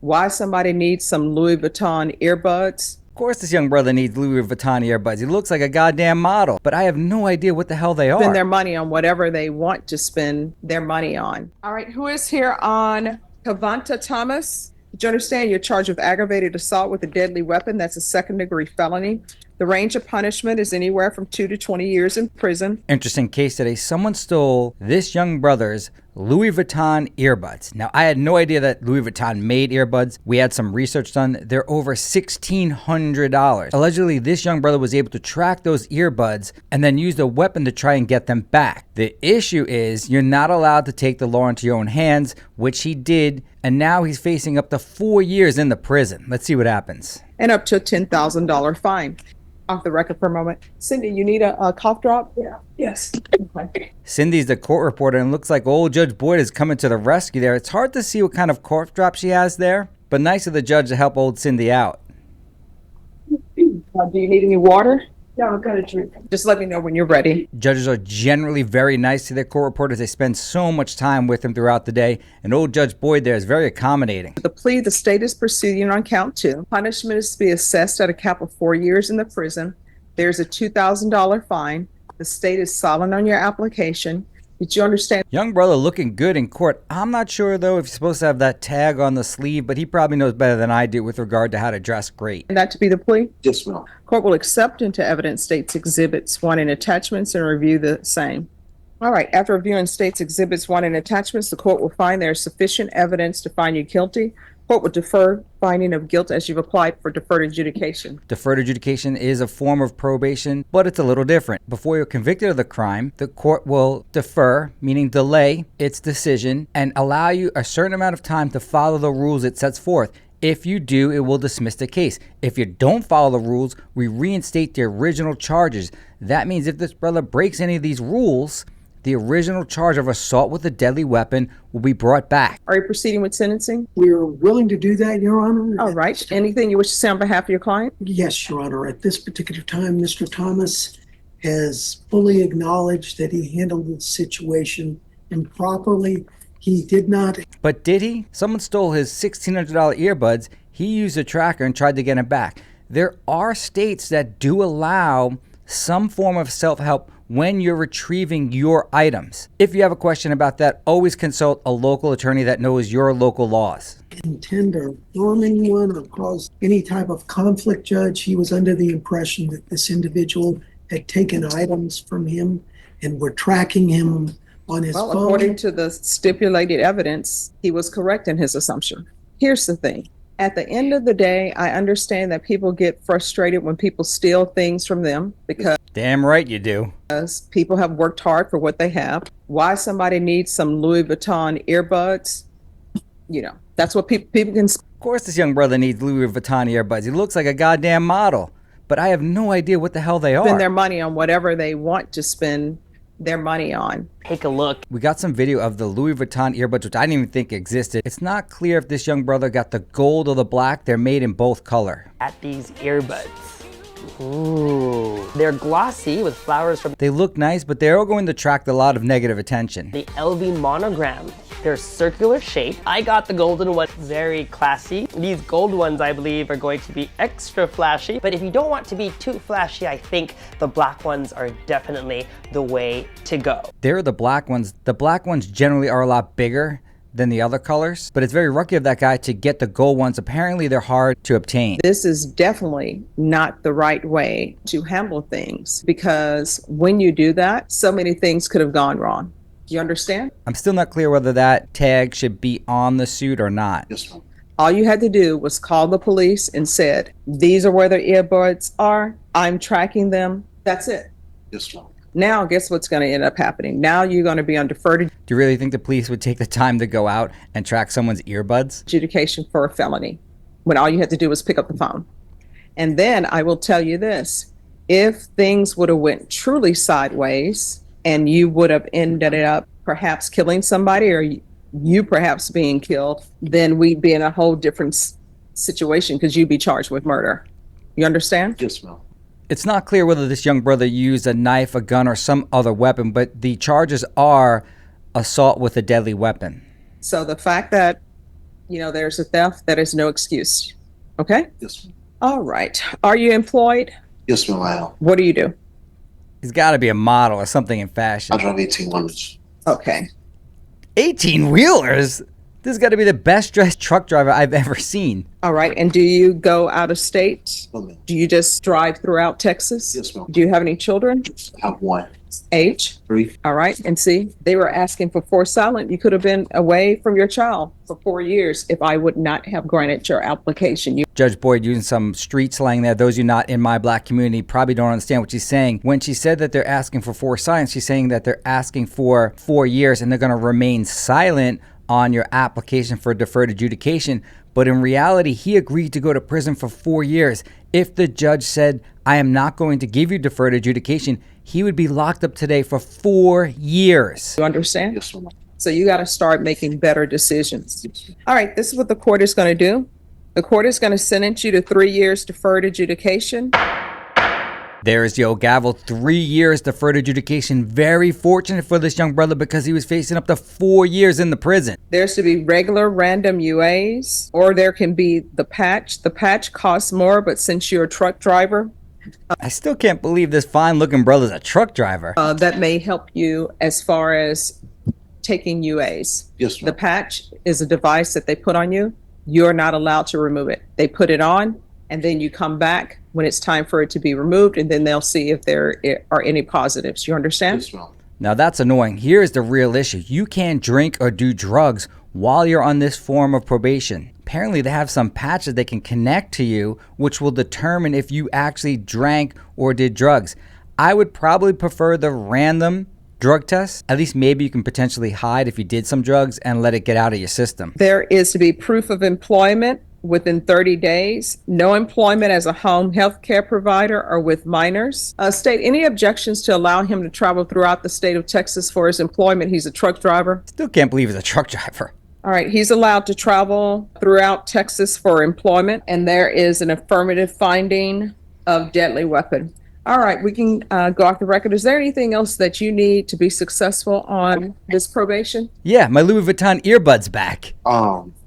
Why somebody needs some Louis Vuitton earbuds? Of course this young brother needs Louis Vuitton earbuds. He looks like a goddamn model, but I have no idea what the hell they Spend are. their money on whatever they want to spend their money on. All right, who is here on Cavanta Thomas? Did you understand you're charged with aggravated assault with a deadly weapon? That's a second-degree felony. The range of punishment is anywhere from 2 to 20 years in prison. Interesting case today. Someone stole this young brother's Louis Vuitton earbuds. Now, I had no idea that Louis Vuitton made earbuds. We had some research done. They're over $1,600. Allegedly, this young brother was able to track those earbuds and then used a weapon to try and get them back. The issue is you're not allowed to take the law into your own hands, which he did, and now he's facing up to 4 years in the prison. Let's see what happens. And up to a $10,000 fine. Off the record for a moment. Cindy, you need a cough drop? Yeah. Yes. Okay. Cindy's the court reporter, and looks like old Judge Boyd is coming to the rescue there. It's hard to see what kind of cough drop she has there, but nice of the judge to help old Cindy out. Do you need any water? No, I've got a drink. Just let me know when you're ready. Judges are generally very nice to their court reporters. They spend so much time with them throughout the day, and old Judge Boyd there is very accommodating. The plea, the state is proceeding on count 2. Punishment is to be assessed at a cap of 4 years in the prison. There's a $2,000 fine. The state is silent on your application. Did you understand? Young brother looking good in court. I'm not sure, though, if you're supposed to have that tag on the sleeve, but he probably knows better than I do with regard to how to dress great. That to be the plea? Yes, ma'am. Court will accept into evidence state's exhibits 1 and attachments and review the same. All right, after reviewing state's exhibits 1 and attachments, the court will find there is sufficient evidence to find you guilty. Court will defer finding of guilt as you've applied for deferred adjudication. Deferred adjudication is a form of probation, but it's a little different. Before you're convicted of the crime, the court will defer, meaning delay its decision, and allow you a certain amount of time to follow the rules it sets forth. If you do, it will dismiss the case. If you don't follow the rules, we reinstate the original charges. That means if this brother breaks any of these rules, the original charge of assault with a deadly weapon will be brought back. Are you proceeding with sentencing? We're willing to do that, Your Honor. All right. Anything you wish to say on behalf of your client? Yes, Your Honor. At this particular time, Mr. Thomas has fully acknowledged that he handled the situation improperly. He did not. But did he? Someone stole his $1,600 earbuds. He used a tracker and tried to get him back. There are states that do allow some form of self-help when you're retrieving your items. If you have a question about that, always consult a local attorney that knows your local laws. Intend to harm anyone or cause any type of conflict, Judge. He was under the impression that this individual had taken items from him and were tracking him on his phone. According to the stipulated evidence, he was correct in his assumption. Here's the thing. At the end of the day, I understand that people get frustrated when people steal things from them because Damn right you do. people have worked hard for what they have. Why somebody needs some Louis Vuitton earbuds, that's what people can. Of course this young brother needs Louis Vuitton earbuds. He looks like a goddamn model, but I have no idea what the hell they are. Spend their money on whatever they want to spend their money on. Take a look. We got some video of the Louis Vuitton earbuds, which I didn't even think existed. It's not clear if this young brother got the gold or the black. They're made in both color. At these earbuds. Ooh. They're glossy with flowers from They look nice, but they're all going to attract a lot of negative attention. the LV monogram. They're circular shape. I got the golden one, very classy. These gold ones, I believe, are going to be extra flashy. But if you don't want to be too flashy, I think the black ones are definitely the way to go. They're the black ones. The black ones generally are a lot bigger than the other colors, but it's very lucky of that guy to get the gold ones. Apparently they're hard to obtain. This is definitely not the right way to handle things because when you do that, so many things could have gone wrong. Do you understand? I'm still not clear whether that tag should be on the suit or not. Yes, ma'am. All you had to do was call the police and said, these are where the earbuds are. I'm tracking them. That's it. Yes, ma'am. Now, guess what's going to end up happening? Now you're going to be on deferred Do you really think the police would take the time to go out and track someone's earbuds? adjudication for a felony when all you had to do was pick up the phone. And then I will tell you this, if things would have went truly sideways and you would have ended up perhaps killing somebody or you perhaps being killed, then we'd be in a whole different situation because you'd be charged with murder. You understand? Yes, ma'am. It's not clear whether this young brother used a knife, a gun, or some other weapon, but the charges are assault with a deadly weapon. So the fact that There's a theft. That is no excuse. Okay? Yes, ma'am. All right. Are you employed? Yes, ma'am, I am. What do you do? He's got to be a model or something in I fashion. drive 1800s. Okay. 18-wheelers? This has got to be the best dressed truck driver I've ever seen. All right. And do you go out of state? No, ma'am. Do you just drive throughout Texas? Yes, ma'am. Do you have any children? I have one. Age? 3. All right. And see, they were asking for 4 silent. You could have been away from your child for 4 years if I would not have granted your application. Judge Boyd using some street slang there. Those of you not in my black community probably don't understand what she's saying. When she said that they're asking for 4 silent, she's saying that they're asking for 4 years and they're going to remain silent on your application for deferred adjudication. But in reality, he agreed to go to prison for 4 years. If the judge said, I am not going to give you deferred adjudication, he would be locked up today for 4 years. You understand? Yes, ma'am. So you got to start making better decisions. Yes, ma'am. All right. This is what the court is going to do. The court is going to sentence you to 3 years deferred adjudication. There's your gavel, 3 years deferred adjudication. Very fortunate for this young brother because he was facing up to 4 years in the prison. There's to be regular random UAs, or there can be the patch. The patch costs more, but since you're a truck driver, I still can't believe this fine-looking brother's a truck driver. that may help you as far as taking UAs. Yes, The ma'am. patch is a device that they put on you. You're not allowed to remove it. They put it on, and then you come back when it's time for it to be removed, and then they'll see if there are any positives. You understand? Yes, ma'am. Now that's annoying. Here's the real issue. You can't drink or do drugs while you're on this form of probation. Apparently they have some patches they can connect to you, which will determine if you actually drank or did drugs. I would probably prefer the random drug test. At least maybe you can potentially hide if you did some drugs and let it get out of your system. There is to be proof of employment within 30 days, no employment as a home health care provider or with minors. State any objections to allow him to travel throughout the state of Texas for his employment. He's a truck driver. Still can't believe he's a truck driver. All right, he's allowed to travel throughout Texas for employment, and there is an affirmative finding of deadly weapon. All right, we can go off the record. Is there anything else that you need to be successful on this probation? Yeah, my Louis Vuitton earbuds back.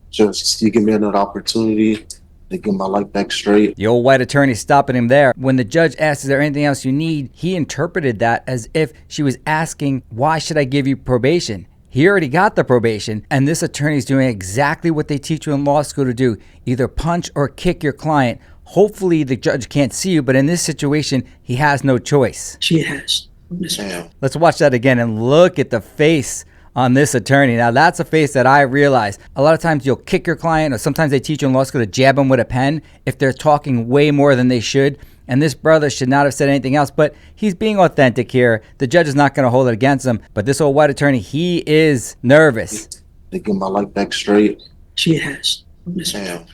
Just you give me another opportunity to get my life back straight. The old white attorney stopping him there. When the judge asked, is there anything else you need? He interpreted that as if she was asking, why should I give you probation? He already got the probation, and this attorney's doing exactly what they teach you in law school to do. Either punch or kick your client. Hopefully the judge can't see you, but in this situation, he has no choice. She has. Damn. Let's watch that again and look at the face on this attorney. Now that's a face that I realize. A lot of times you'll kick your client, or sometimes they teach you in law school to jab them with a pen if they're talking way more than they should. And this brother should not have said anything else, but he's being authentic here. The judge is not going to hold it against him. But this old white attorney, he is nervous. To get my life back straight. She has. Damn.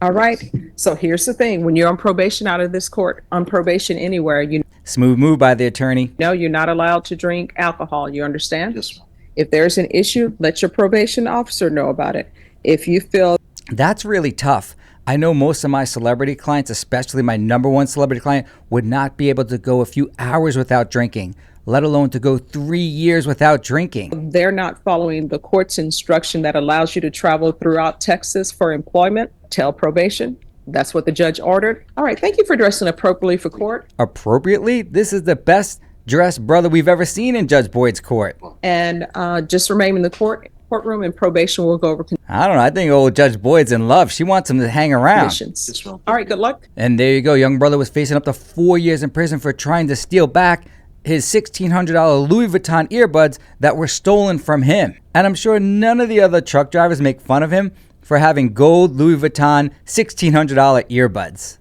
All right. So here's the thing. When you're on probation out of this court, on probation anywhere, you Smooth move by the attorney. know you're not allowed to drink alcohol. You understand? Yes, ma'am. If there's an issue, let your probation officer know about it. If you feel That's really tough. I know most of my celebrity clients, especially my number one celebrity client, would not be able to go a few hours without drinking, let alone to go 3 years without drinking. they're not following the court's instruction that allows you to travel throughout Texas for employment, tell probation. That's what the judge ordered. All right. Thank you for dressing appropriately for court. Appropriately, this is the best dressed brother we've ever seen in Judge Boyd's court. And just remain in the courtroom, and probation will go over I don't know. I think old Judge Boyd's in love. She wants him to hang around. conditions. Yes, ma'am. All right. Good luck. And there you go. Young brother was facing up to 4 years in prison for trying to steal back his $1,600 Louis Vuitton earbuds that were stolen from him. And I'm sure none of the other truck drivers make fun of him for having gold Louis Vuitton $1,600 earbuds.